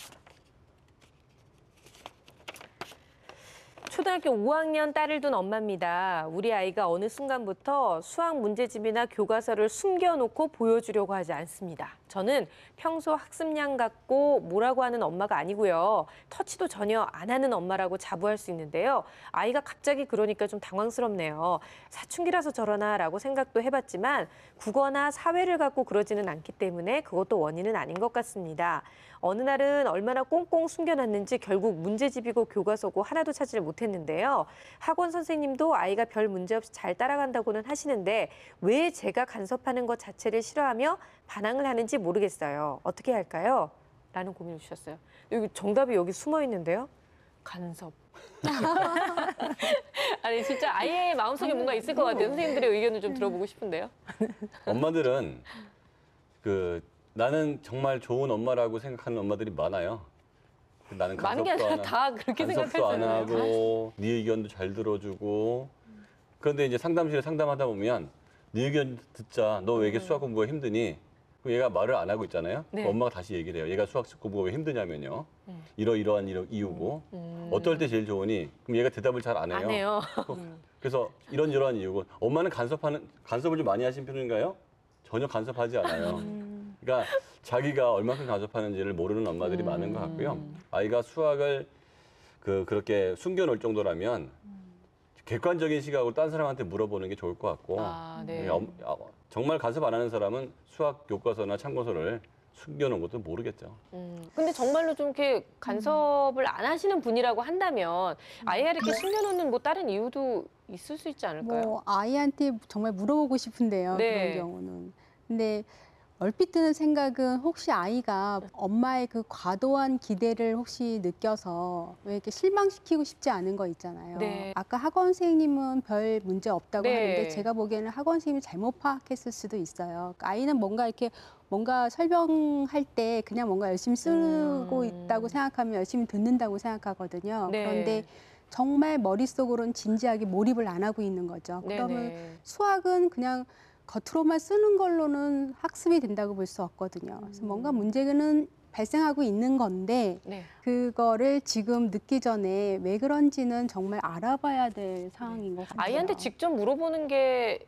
초등학교 5학년 딸을 둔 엄마입니다. 우리 아이가 어느 순간부터 수학 문제집이나 교과서를 숨겨놓고 보여주려고 하지 않습니다. 저는 평소 학습량 갖고 뭐라고 하는 엄마가 아니고요. 터치도 전혀 안 하는 엄마라고 자부할 수 있는데요. 아이가 갑자기 그러니까 좀 당황스럽네요. 사춘기라서 저러나라고 생각도 해봤지만 국어나 사회를 갖고 그러지는 않기 때문에 그것도 원인은 아닌 것 같습니다. 어느 날은 얼마나 꽁꽁 숨겨놨는지 결국 문제집이고 교과서고 하나도 찾지를 못했는데요. 학원 선생님도 아이가 별 문제 없이 잘 따라간다고는 하시는데 왜 제가 간섭하는 것 자체를 싫어하며 반항을 하는지 모르겠어요. 어떻게 할까요? 라는 고민을 주셨어요. 여기 정답이 여기 숨어 있는데요. 간섭. 아니 진짜 아이의 마음속에 뭔가 있을 것 같아요. 선생님들의 의견을 좀 들어보고 싶은데요. 엄마들은 나는 정말 좋은 엄마라고 생각하는 엄마들이 많아요. 나는 많은 게 아니라 다 그렇게 간섭도 안 생각하잖아요. 하고 네 의견도 잘 들어주고. 그런데 이제 상담실에 상담하다 보면 네 의견 듣자. 너 왜 이렇게 수학 공부가 힘드니? 그럼 얘가 말을 안 하고 있잖아요. 네. 그럼 엄마가 다시 얘기를 해요. 얘가 수학 공부가 왜 힘드냐면요. 이러이러한 이유고. 어떨 때 제일 좋으니? 그럼 얘가 대답을 잘 안 해요. 안 해요. 그래서 이러한 이유고. 엄마는 간섭을 좀 많이 하신 편인가요? 전혀 간섭하지 않아요. 그러니까 자기가 얼마큼 간섭하는지를 모르는 엄마들이 많은 것 같고요. 아이가 수학을 그렇게 숨겨놓을 정도라면 객관적인 시각으로 딴 사람한테 물어보는 게 좋을 것 같고 네. 정말 간섭 안 하는 사람은 수학 교과서나 참고서를 숨겨놓은 것도 모르겠죠. 근데 정말로 좀 이렇게 간섭을 안 하시는 분이라고 한다면 아이가 이렇게 숨겨놓는 뭐 다른 이유도 있을 수 있지 않을까요? 뭐 아이한테 정말 물어보고 싶은데요. 네. 그런 경우는. 근데 얼핏 드는 생각은 혹시 아이가 엄마의 그 과도한 기대를 혹시 느껴서 왜 이렇게 실망시키고 싶지 않은 거 있잖아요. 네. 아까 학원 선생님은 별 문제 없다고 네. 하는데 제가 보기에는 학원 선생님이 잘못 파악했을 수도 있어요. 그러니까 아이는 뭔가 설명할 때 그냥 뭔가 열심히 쓰고 있다고 생각하면 열심히 듣는다고 생각하거든요. 네. 그런데 정말 머릿속으로는 진지하게 몰입을 안 하고 있는 거죠. 그러면 네네. 수학은 그냥 겉으로만 쓰는 걸로는 학습이 된다고 볼 수 없거든요. 그래서 뭔가 문제는 발생하고 있는 건데 네. 그거를 지금 늦기 전에 왜 그런지는 정말 알아봐야 될 상황인 것 같아요. 아이한테 직접 물어보는 게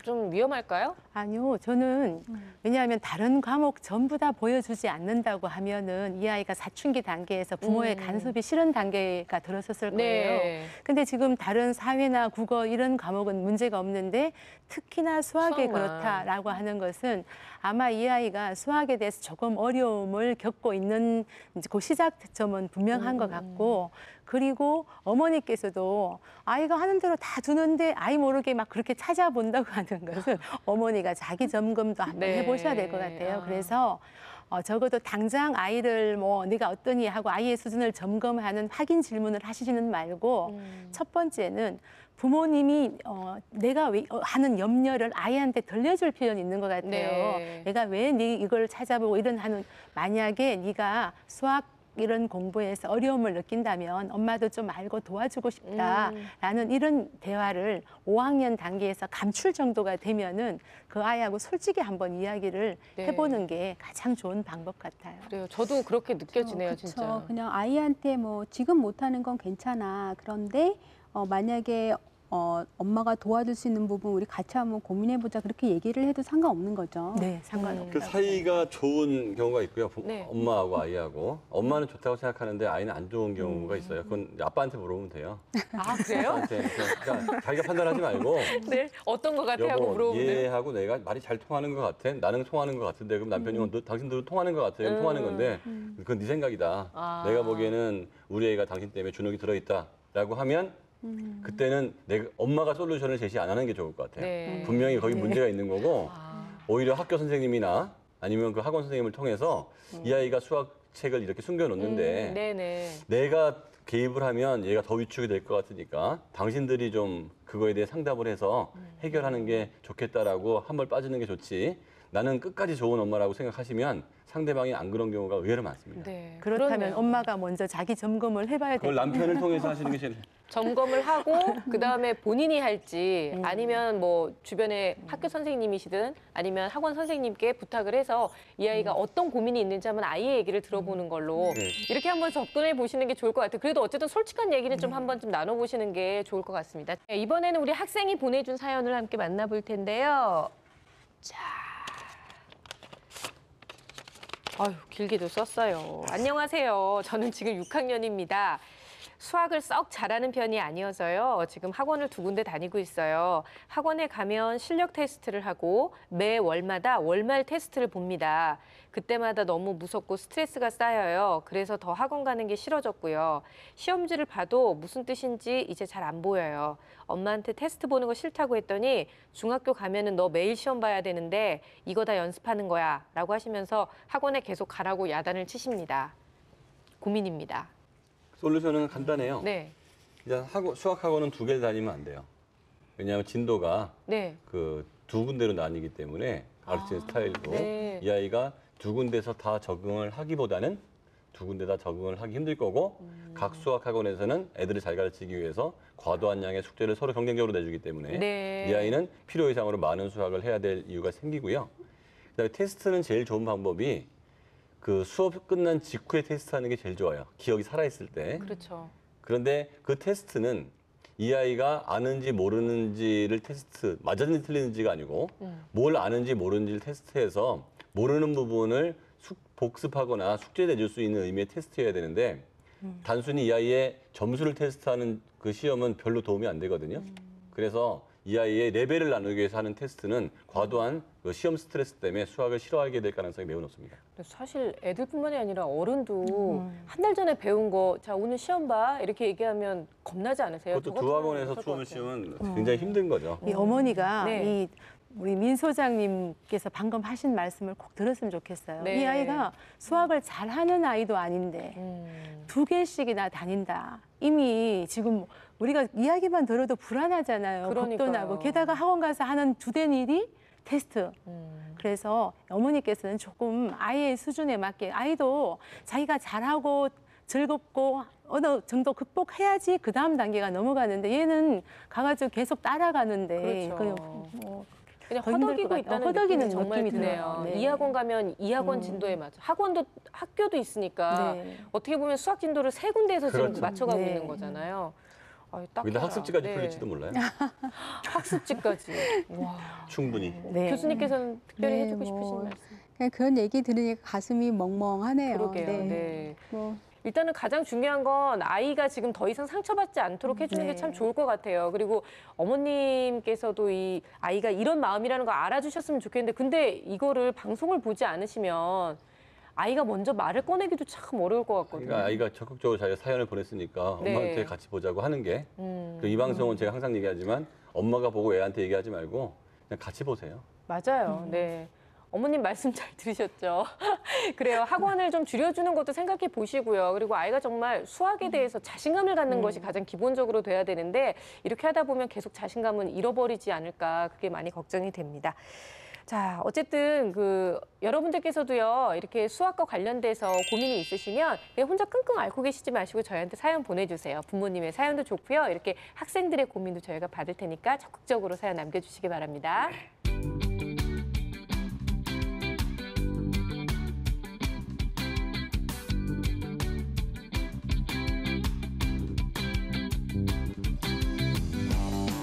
좀 위험할까요? 아니요, 저는 왜냐하면 다른 과목 전부 다 보여주지 않는다고 하면은 이 아이가 사춘기 단계에서 부모의 간섭이 싫은 단계가 들었었을 거예요. 네. 근데 지금 다른 사회나 국어 이런 과목은 문제가 없는데 특히나 수학에 수학만. 그렇다라고 하는 것은 아마 이 아이가 수학에 대해서 조금 어려움을 겪고 있는 이제 그 시작점은 분명한 것 같고 그리고 어머니께서도 아이가 하는 대로 다 두는데 아이 모르게 막 그렇게 찾아본다고 하는 것은 어머니가 자기 점검도 한번 네. 해보셔야 될 것 같아요. 아. 그래서 적어도 당장 아이를 뭐 네가 어떠니 하고 아이의 수준을 점검하는 확인 질문을 하시지는 말고 첫 번째는 부모님이 내가 하는 염려를 아이한테 들려줄 필요는 있는 것 같아요. 네. 내가 왜 네 이걸 찾아보고 이런 하는 만약에 네가 수학 이런 공부에서 어려움을 느낀다면 엄마도 좀 알고 도와주고 싶다라는 이런 대화를 5학년 단계에서 감출 정도가 되면은 그 아이하고 솔직히 한번 이야기를 네. 해보는 게 가장 좋은 방법 같아요. 그래요. 저도 그렇게 느껴지네요, 그쵸. 진짜. 그냥 아이한테 뭐 지금 못하는 건 괜찮아. 그런데 만약에 엄마가 도와줄 수 있는 부분 우리 같이 한번 고민해보자. 그렇게 얘기를 해도 상관없는 거죠. 네, 상관없다. 그 사이가 좋은 경우가 있고요. 네. 엄마하고 아이하고. 엄마는 좋다고 생각하는데 아이는 안 좋은 경우가 있어요. 그건 아빠한테 물어보면 돼요. 아, 그래요? 아빠한테. 그러니까 자기가 판단하지 말고 네. 어떤 것 같아 하고 여보, 물어보면. 얘하고 내가 말이 잘 통하는 것 같아. 나는 통하는 것 같은데 그럼 남편이 당신들은 통하는 것 같아. 그럼 통하는 건데 그건 네 생각이다. 아. 내가 보기에는 우리 애가 당신 때문에 주눅이 들어있다라고 하면 그때는 엄마가 솔루션을 제시 안 하는 게 좋을 것 같아요. 네. 분명히 거기 문제가 있는 거고 아. 오히려 학교 선생님이나 아니면 그 학원 선생님을 통해서 이 아이가 수학책을 이렇게 숨겨놓는데 네네. 내가 개입을 하면 얘가 더 위축이 될 것 같으니까 당신들이 좀 그거에 대해 상담을 해서 해결하는 게 좋겠다라고 한 번 빠지는 게 좋지. 나는 끝까지 좋은 엄마라고 생각하시면 상대방이 안 그런 경우가 의외로 많습니다. 네. 그렇다면 그렇네요. 엄마가 먼저 자기 점검을 해봐야 그걸 돼요. 남편을 통해서 하시는 게 제일 점검을 하고 그다음에 본인이 할지 아니면 뭐 주변에 학교 선생님이시든 아니면 학원 선생님께 부탁을 해서 이 아이가 어떤 고민이 있는지 한번 아이의 얘기를 들어보는 걸로 네. 이렇게 한번 접근해 보시는 게 좋을 것 같아요. 그래도 어쨌든 솔직한 얘기는 좀 한번 좀 나눠보시는 게 좋을 것 같습니다. 네, 이번에는 우리 학생이 보내준 사연을 함께 만나볼 텐데요. 자. 아유, 길게도 썼어요. 안녕하세요. 저는 지금 6학년입니다. 수학을 썩 잘하는 편이 아니어서요. 지금 학원을 2군데 다니고 있어요. 학원에 가면 실력 테스트를 하고 매 월마다 월말 테스트를 봅니다. 그때마다 너무 무섭고 스트레스가 쌓여요. 그래서 더 학원 가는 게 싫어졌고요. 시험지를 봐도 무슨 뜻인지 이제 잘 안 보여요. 엄마한테 테스트 보는 거 싫다고 했더니 중학교 가면은 너 매일 시험 봐야 되는데 이거 다 연습하는 거야 라고 하시면서 학원에 계속 가라고 야단을 치십니다. 고민입니다. 솔루션은 간단해요. 네. 일단 수학 학원은 2개를 다니면 안 돼요. 왜냐하면 진도가 네. 그 2군데로 나뉘기 때문에 가르치는 스타일도 네. 이 아이가 2군데서 다 적응을 하기보다는 2군데 다 적응을 하기 힘들 거고 각 수학 학원에서는 애들을 잘 가르치기 위해서 과도한 양의 숙제를 서로 경쟁적으로 내주기 때문에 네. 이 아이는 필요 이상으로 많은 수학을 해야 될 이유가 생기고요. 그다음에 테스트는 제일 좋은 방법이 그 수업 끝난 직후에 테스트하는 게 제일 좋아요. 기억이 살아있을 때. 그렇죠. 그런데 그 테스트는 이 아이가 아는지 모르는지를 테스트, 맞았는지 틀리는지가 아니고 뭘 아는지 모르는지를 테스트해서 모르는 부분을 복습하거나 숙제 내줄 수 있는 의미의 테스트여야 되는데 단순히 이 아이의 점수를 테스트하는 그 시험은 별로 도움이 안 되거든요. 그래서 이 아이의 레벨을 나누기 위해서 하는 테스트는 과도한 그 시험 스트레스 때문에 수학을 싫어하게 될 가능성이 매우 높습니다. 사실 애들뿐만이 아니라 어른도 한 달 전에 배운 거, 자 오늘 시험 봐 이렇게 얘기하면 겁나지 않으세요? 그것도 저 두 같은 학원에서 경우는 수험을 어떨 것 같아요? 시험은 굉장히 힘든 거죠. 이 어머니가 네. 이 우리 민 소장님께서 방금 하신 말씀을 꼭 들었으면 좋겠어요. 네. 이 아이가 수학을 잘하는 아이도 아닌데 2개씩이나 다닌다. 이미 지금 우리가 이야기만 들어도 불안하잖아요. 겁도 그러니까요. 나고. 게다가 학원 가서 하는 주된 일이 테스트. 그래서 어머니께서는 조금 아이의 수준에 맞게 아이도 자기가 잘하고 즐겁고 어느 정도 극복해야지 그 다음 단계가 넘어가는데 얘는 가가지고 계속 따라가는데 그렇죠. 그냥 더 힘들 허덕이고 것 같아요. 있다는 허덕이는 느낌이 정말 느낌이 드네요. 들어요. 네. 이 학원 가면 이 학원 진도에 맞춰. 학교도 있으니까 네. 어떻게 보면 수학 진도를 3군데에서 지금 그렇죠. 맞춰가고 네. 있는 거잖아요. 아유, 딱 근데 해라. 학습지까지 네. 풀릴지도 몰라요. 학습지까지. 와. 충분히. 네. 교수님께서는 특별히 네, 해주고 싶으신 뭐, 말씀. 그냥 그런 얘기 들으니까 가슴이 멍멍하네요. 그러게요. 네. 뭐 일단은 가장 중요한 건 아이가 지금 더 이상 상처받지 않도록 해주는 게 네. 참 좋을 것 같아요. 그리고 어머님께서도 이 아이가 이런 마음이라는 거 알아주셨으면 좋겠는데 근데 이거를 방송을 보지 않으시면 아이가 먼저 말을 꺼내기도 참 어려울 것 같거든요. 그러니까 아이가 적극적으로 자기가 사연을 보냈으니까 네. 엄마한테 같이 보자고 하는 게 이 방송은 제가 항상 얘기하지만 엄마가 보고 애한테 얘기하지 말고 그냥 같이 보세요. 맞아요. 네. 어머님 말씀 잘 들으셨죠? 그래요. 학원을 좀 줄여주는 것도 생각해 보시고요. 그리고 아이가 정말 수학에 대해서 자신감을 갖는 것이 가장 기본적으로 돼야 되는데 이렇게 하다 보면 계속 자신감은 잃어버리지 않을까 그게 많이 걱정이 됩니다. 자, 어쨌든 여러분들께서도요, 이렇게 수학과 관련돼서 고민이 있으시면 그냥 혼자 끙끙 앓고 계시지 마시고 저희한테 사연 보내주세요. 부모님의 사연도 좋고요. 이렇게 학생들의 고민도 저희가 받을 테니까 적극적으로 사연 남겨주시기 바랍니다.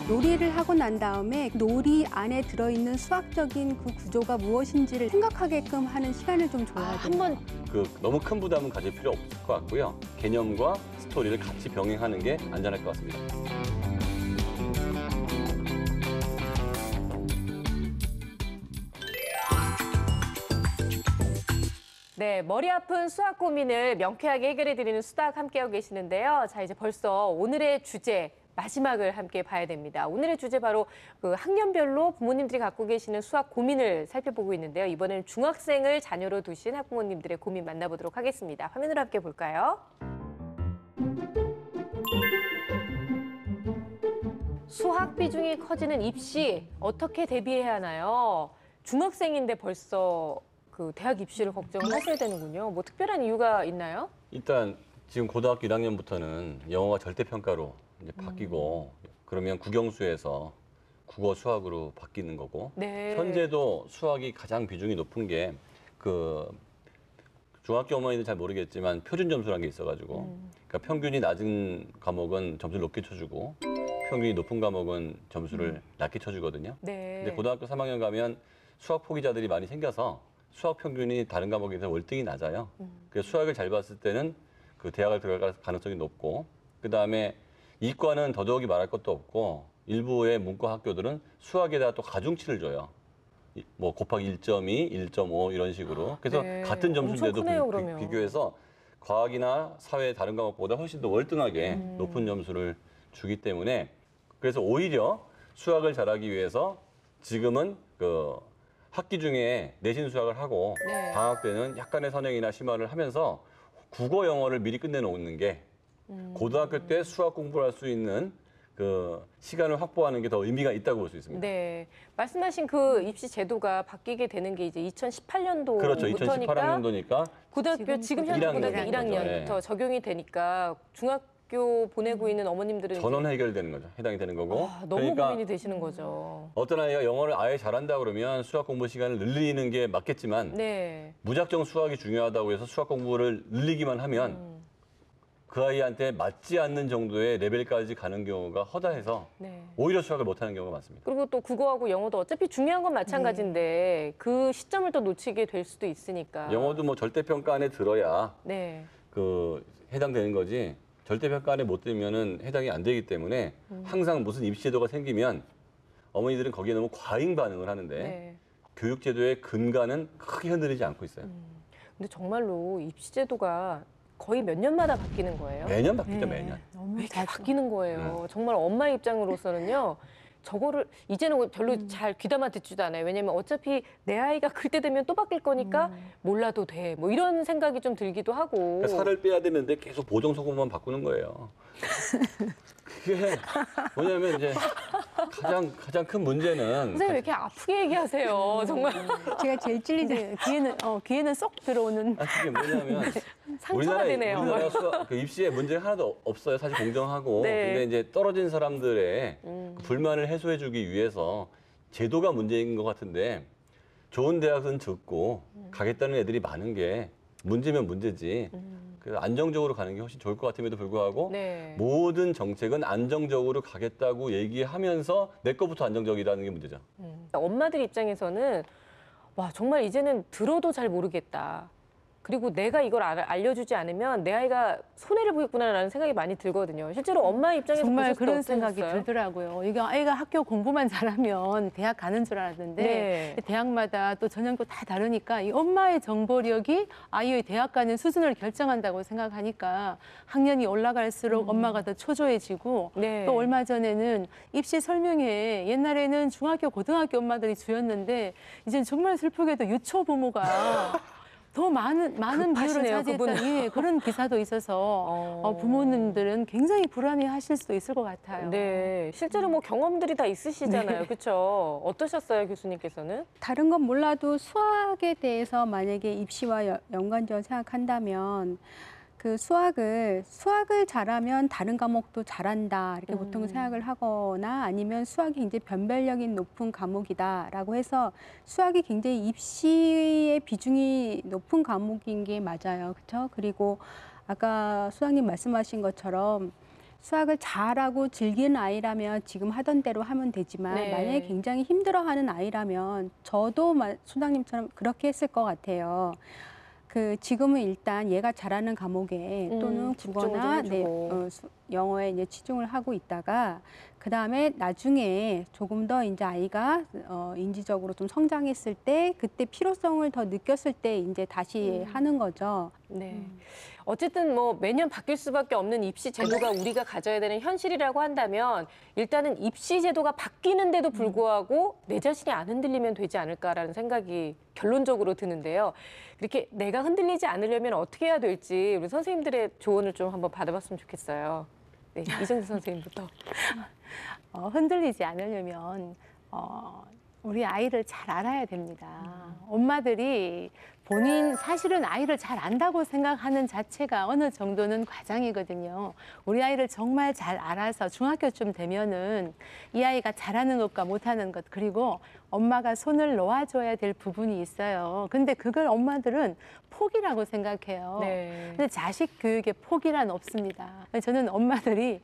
놀이를 하고 난 다음에 놀이 안에 들어있는 수학적인 그 구조가 무엇인지를 생각하게끔 하는 시간을 좀 줘야 돼요. 한번 너무 큰 부담은 가질 필요 없을 것 같고요. 개념과 스토리를 같이 병행하는 게 안전할 것 같습니다. 네, 머리 아픈 수학 고민을 명쾌하게 해결해드리는 수다학 함께하고 계시는데요. 자, 이제 벌써 오늘의 주제 마지막을 함께 봐야 됩니다. 오늘의 주제 바로 그 학년별로 부모님들이 갖고 계시는 수학 고민을 살펴보고 있는데요. 이번에는 중학생을 자녀로 두신 학부모님들의 고민 만나보도록 하겠습니다. 화면으로 함께 볼까요? 수학 비중이 커지는 입시 어떻게 대비해야 하나요? 중학생인데 벌써 그 대학 입시를 걱정을 하셔야 되는군요. 뭐 특별한 이유가 있나요? 일단 지금 고등학교 1학년부터는 영어가 절대평가로 이제 바뀌고 그러면 국영수에서 국어 수학으로 바뀌는 거고 네. 현재도 수학이 가장 비중이 높은 게 그 중학교 어머니들 잘 모르겠지만 표준 점수라는 게 있어가지고 그러니까 평균이 낮은 과목은 점수를 높게 쳐주고 평균이 높은 과목은 점수를 낮게 쳐주거든요. 네. 근데 고등학교 3학년 가면 수학 포기자들이 많이 생겨서 수학 평균이 다른 과목에서 월등히 낮아요. 그래서 수학을 잘 봤을 때는 그 대학을 들어갈 가능성이 높고 그다음에 이과는 더더욱이 말할 것도 없고 일부의 문과 학교들은 수학에다 또 가중치를 줘요. 뭐 곱하기 1.2, 1.5 이런 식으로. 그래서 네. 같은 점수인데도 엄청 크네요, 그러면. 비교해서 과학이나 사회 다른 과목보다 훨씬 더 월등하게 높은 점수를 주기 때문에 그래서 오히려 수학을 잘하기 위해서 지금은 그 학기 중에 내신 수학을 하고 네. 방학 때는 약간의 선행이나 심화를 하면서 국어 영어를 미리 끝내놓는 게 고등학교 때 수학 공부를 할 수 있는 그 시간을 확보하는 게 더 의미가 있다고 볼 수 있습니다. 네. 말씀하신 그 입시 제도가 바뀌게 되는 게 이제 2018년도부터니까 그렇죠. 2018학년도니까 고등학교 지금 현재 1학년 고등학교 되는 거죠. 1학년부터 네. 적용이 되니까 중학교 보내고 있는 어머님들은 전원 해결되는 거죠. 해당이 되는 거고. 아, 너무 고민이 되시는 거죠. 어떤 아이가 영어를 아예 잘한다 그러면 수학 공부 시간을 늘리는 게 맞겠지만 네. 무작정 수학이 중요하다고 해서 수학 공부를 늘리기만 하면 그 아이한테 맞지 않는 정도의 레벨까지 가는 경우가 허다해서 네. 오히려 수학을 못하는 경우가 많습니다. 그리고 또 국어하고 영어도 어차피 중요한 건 마찬가지인데 그 시점을 또 놓치게 될 수도 있으니까. 영어도 뭐 절대평가 안에 들어야 네. 그 해당되는 거지 절대평가 안에 못 들면은 해당이 안 되기 때문에 항상 무슨 입시제도가 생기면 어머니들은 거기에 너무 과잉 반응을 하는데 네. 교육제도의 근간은 크게 흔들리지 않고 있어요. 근데 정말로 입시 제도가 거의 몇 년마다 바뀌는 거예요. 매년 바뀌죠, 네, 매년. 너무 왜 이렇게 자주. 바뀌는 거예요? 정말 엄마 입장으로서는요. 저거를 이제는 별로 잘 귀담아 듣지도 않아요. 왜냐면 어차피 내 아이가 클 때 되면 또 바뀔 거니까 몰라도 돼. 뭐 이런 생각이 좀 들기도 하고. 그러니까 살을 빼야 되는데 계속 보정소금만 바꾸는 거예요. 그게 뭐냐면 이제 가장 큰 문제는 선생님 왜 이렇게 아프게 얘기하세요? 정말 제가 제일 찔리죠. 이제 귀에는 쏙 들어오는. 그게 뭐냐면 상처가 되네요. 우리나라 수학, 그 입시에 문제가 하나도 없어요. 사실 공정하고. 네. 근데 이제 떨어진 사람들의 그 불만을 해소해주기 위해서 제도가 문제인 것 같은데 좋은 대학은 적고 가겠다는 애들이 많은 게 문제면 문제지. 그래서 안정적으로 가는 게 훨씬 좋을 것 같음에도 불구하고 네. 모든 정책은 안정적으로 가겠다고 얘기하면서 내 거부터 안정적이라는 게 문제죠. 엄마들 입장에서는 와 정말 이제는 들어도 잘 모르겠다. 그리고 내가 이걸 알려주지 않으면 내 아이가 손해를 보겠구나라는 생각이 많이 들거든요. 실제로 엄마 입장에서 정말 보셨을 때 그런 생각이 어떠셨어요? 들더라고요. 이게 아이가 학교 공부만 잘하면 대학 가는 줄 알았는데 네. 대학마다 또 전형도 다 다르니까 이 엄마의 정보력이 아이의 대학 가는 수준을 결정한다고 생각하니까 학년이 올라갈수록 엄마가 더 초조해지고 네. 또 얼마 전에는 입시 설명회 옛날에는 중학교, 고등학교 엄마들이 주였는데 이제 정말 슬프게도 유초 부모가 더 많은 비율을 급하시네요, 차지했다. 그분은. 예, 그런 기사도 있어서 부모님들은 굉장히 불안해하실 수도 있을 것 같아요. 네, 실제로 뭐 경험들이 다 있으시잖아요, 그렇죠? 어떠셨어요, 교수님께서는? 다른 건 몰라도 수학에 대해서 만약에 입시와 연관지어 생각한다면 그 수학을 잘하면 다른 과목도 잘한다 이렇게 보통 생각을 하거나 아니면 수학이 굉장히 변별력이 높은 과목이다라고 해서 수학이 굉장히 입시의 비중이 높은 과목인 게 맞아요, 그렇죠? 그리고 아까 수학님 말씀하신 것처럼 수학을 잘하고 즐기는 아이라면 지금 하던 대로 하면 되지만 네. 만약에 굉장히 힘들어하는 아이라면 저도 소장님처럼 그렇게 했을 것 같아요. 지금은 일단 얘가 잘하는 과목에 또는 집중을 국어나 좀 해주고. 영어에 이제 치중을 하고 있다가 그 다음에 나중에 조금 더 이제 아이가 인지적으로 좀 성장했을 때 그때 필요성을 더 느꼈을 때 이제 다시 하는 거죠. 네. 어쨌든 뭐 매년 바뀔 수밖에 없는 입시 제도가 우리가 가져야 되는 현실이라고 한다면 일단은 입시 제도가 바뀌는데도 불구하고 내 자신이 안 흔들리면 되지 않을까라는 생각이 결론적으로 드는데요. 이렇게 내가 흔들리지 않으려면 어떻게 해야 될지 우리 선생님들의 조언을 좀 한번 받아봤으면 좋겠어요. 네, 이정수 선생님부터. 흔들리지 않으려면 우리 아이를 잘 알아야 됩니다. 엄마들이 본인 사실은 아이를 잘 안다고 생각하는 자체가 어느 정도는 과장이거든요. 우리 아이를 정말 잘 알아서 중학교쯤 되면은 이 아이가 잘하는 것과 못하는 것 그리고 엄마가 손을 놓아줘야 될 부분이 있어요. 근데 그걸 엄마들은 포기라고 생각해요. 네. 근데 자식 교육에 포기란 없습니다. 저는 엄마들이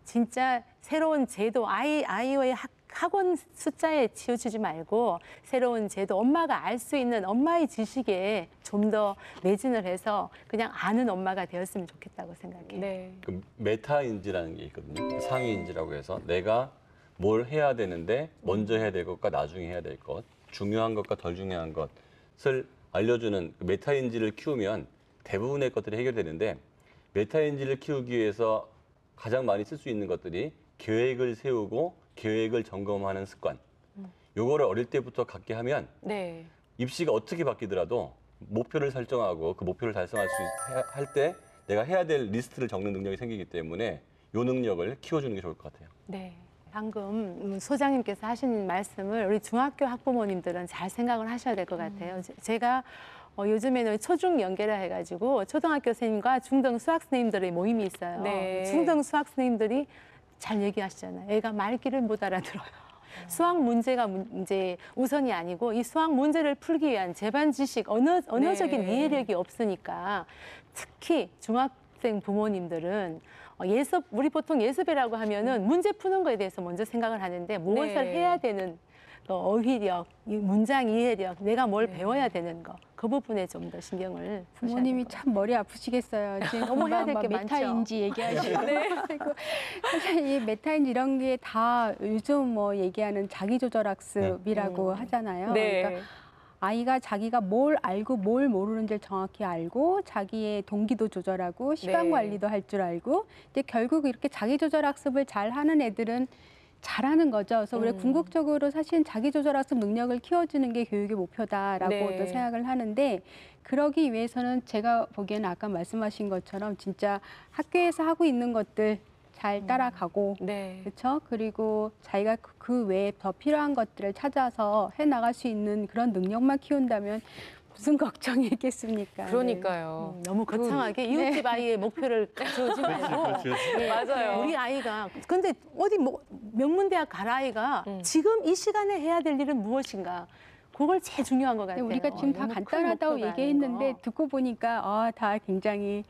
진짜 새로운 제도 아이의 학원 숫자에 치우치지 말고 새로운 제도 엄마가 알 수 있는 엄마의 지식에 좀 더 매진을 해서 그냥 아는 엄마가 되었으면 좋겠다고 생각해요. 네. 그 메타인지라는 게 있거든요. 상위인지라고 해서 내가 뭘 해야 되는데 먼저 해야 될 것과 나중에 해야 될 것, 중요한 것과 덜 중요한 것을 알려주는 그 메타인지를 키우면 대부분의 것들이 해결되는데 메타인지를 키우기 위해서 가장 많이 쓸 수 있는 것들이 계획을 세우고 계획을 점검하는 습관. 요거를 어릴 때부터 갖게 하면 네. 입시가 어떻게 바뀌더라도 목표를 설정하고 그 목표를 달성할 수 할 때 내가 해야 될 리스트를 적는 능력이 생기기 때문에 요 능력을 키워주는 게 좋을 것 같아요. 네. 방금 소장님께서 하신 말씀을 우리 중학교 학부모님들은 잘 생각을 하셔야 될 것 같아요. 제가 요즘에는 초중 연계라 해가지고 초등학교 선생님과 중등 수학 선생님들의 모임이 있어요. 네. 중등 수학 선생님들이 잘 얘기하시잖아요. 애가 말귀를 못 알아들어요. 수학 문제가 문제 우선이 아니고 이 수학 문제를 풀기 위한 제반 지식, 언어적인 네. 이해력이 없으니까 특히 중학생 부모님들은 우리 보통 예습이라고 하면은 문제 푸는 거에 대해서 먼저 생각을 하는데 무엇을 네. 해야 되는 어휘력, 문장 이해력, 내가 뭘 네. 배워야 되는 거, 그 부분에 좀 더 신경을 쓰셔야 부모님이 될것 참 머리 아프시겠어요. 지금 너무 해야 될 금방 게 막 많죠. 메타인지 얘기하시고. 그리고 사실 이 메타인지 이런 게 다 요즘 뭐 얘기하는 자기조절학습이라고 하잖아요. 네. 그러니까 아이가 자기가 뭘 알고 뭘 모르는지를 정확히 알고 자기의 동기도 조절하고 시간 네. 관리도 할 줄 알고 근데 결국 이렇게 자기조절학습을 잘 하는 애들은 잘하는 거죠. 그래서 우리가 궁극적으로 사실 자기조절학습 능력을 키워주는 게 교육의 목표다라고 네. 또 생각을 하는데 그러기 위해서는 제가 보기에는 아까 말씀하신 것처럼 진짜 학교에서 하고 있는 것들 잘 따라가고 네. 그렇죠. 그리고 자기가 그 외에 더 필요한 것들을 찾아서 해 나갈 수 있는 그런 능력만 키운다면 무슨 걱정이 있겠습니까? 그러니까요. 너무 거창하게 이웃집 아이의 목표를 가져오지 말고 네, 맞아요. 우리 아이가 근데 어디 뭐 명문대학 갈 아이가 지금 이 시간에 해야 될 일은 무엇인가? 그걸 제일 중요한 것 같아요. 우리가 지금 다 너무 큰 간단하다고 목표가 얘기했는데 아닌 거. 듣고 보니까 다 굉장히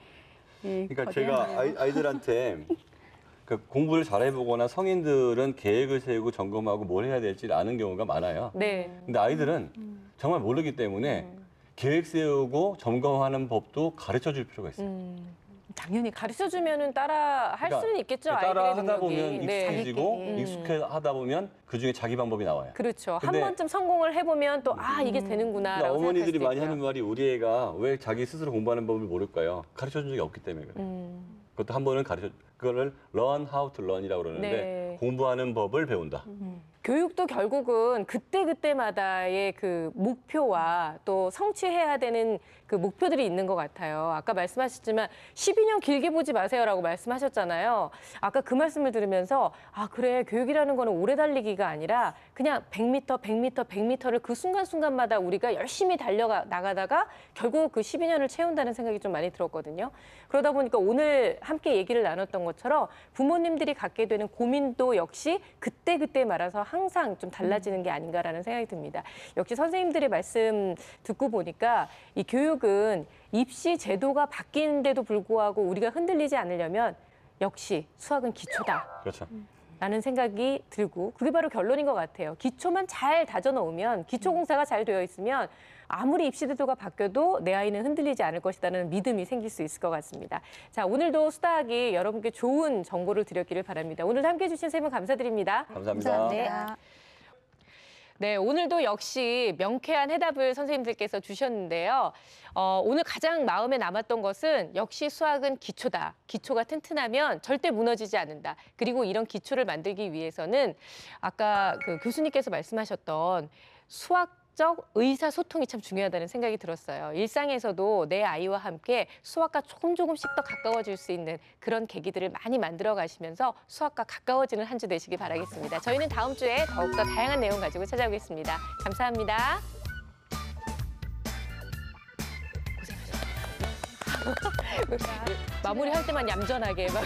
그러니까 거대하네요. 제가 아이들한테 그 공부를 잘해보거나 성인들은 계획을 세우고 점검하고 뭘 해야 될지 아는 경우가 많아요. 네. 근데 아이들은 정말 모르기 때문에 계획 세우고 점검하는 법도 가르쳐 줄 필요가 있어요. 당연히 가르쳐 주면은 따라 할 그러니까 수는 있겠죠. 따라 아이들의 하다 능력이. 보면 네. 익숙해지고 자기끼리. 익숙하다 보면 그중에 자기 방법이 나와요. 그렇죠. 근데- 한 번쯤 성공을 해보면 또 이게 되는구나라고 그러니까 어머니들이 생각할 많이 수도 하는 있고요. 말이 우리 애가 왜 자기 스스로 공부하는 법을 모를까요? 가르쳐 준 적이 없기 때문에 그래요. 그것도 한 번은 그거를 learn how to learn이라고 그러는데 네. 공부하는 법을 배운다. 교육도 결국은 그때그때마다의 그 목표와 또 성취해야 되는 그 목표들이 있는 것 같아요. 아까 말씀하셨지만 12년 길게 보지 마세요라고 말씀하셨잖아요. 아까 그 말씀을 들으면서 그래 교육이라는 거는 오래 달리기가 아니라 그냥 100m, 100m, 100m를 그 순간순간마다 우리가 열심히 나가다가 결국 그 12년을 채운다는 생각이 좀 많이 들었거든요. 그러다 보니까 오늘 함께 얘기를 나눴던 것처럼 부모님들이 갖게 되는 고민도 역시 그때그때 말아서 항상 좀 달라지는 게 아닌가라는 생각이 듭니다. 역시 선생님들의 말씀 듣고 보니까 이 교육은 입시 제도가 바뀌는데도 불구하고 우리가 흔들리지 않으려면 역시 수학은 기초다. 그렇죠. 라는 생각이 들고 그게 바로 결론인 것 같아요. 기초만 잘 다져놓으면 기초 공사가 잘 되어 있으면 아무리 입시 제도가 바뀌어도 내 아이는 흔들리지 않을 것이라는 믿음이 생길 수 있을 것 같습니다. 자, 오늘도 수다하기 여러분께 좋은 정보를 드렸기를 바랍니다. 오늘 함께해 주신 세 분 감사드립니다. 감사합니다. 네, 오늘도 역시 명쾌한 해답을 선생님들께서 주셨는데요. 오늘 가장 마음에 남았던 것은 역시 수학은 기초다. 기초가 튼튼하면 절대 무너지지 않는다. 그리고 이런 기초를 만들기 위해서는 아까 그 교수님께서 말씀하셨던 수학 수학적 의사소통이 참 중요하다는 생각이 들었어요. 일상에서도 내 아이와 함께 수학과 조금씩 더 가까워질 수 있는 그런 계기들을 많이 만들어 가시면서 수학과 가까워지는 한 주 되시기 바라겠습니다. 저희는 다음 주에 더욱더 다양한 내용 가지고 찾아오겠습니다. 감사합니다. 고생하셨습니다. 마무리할 때만 얌전하게 막.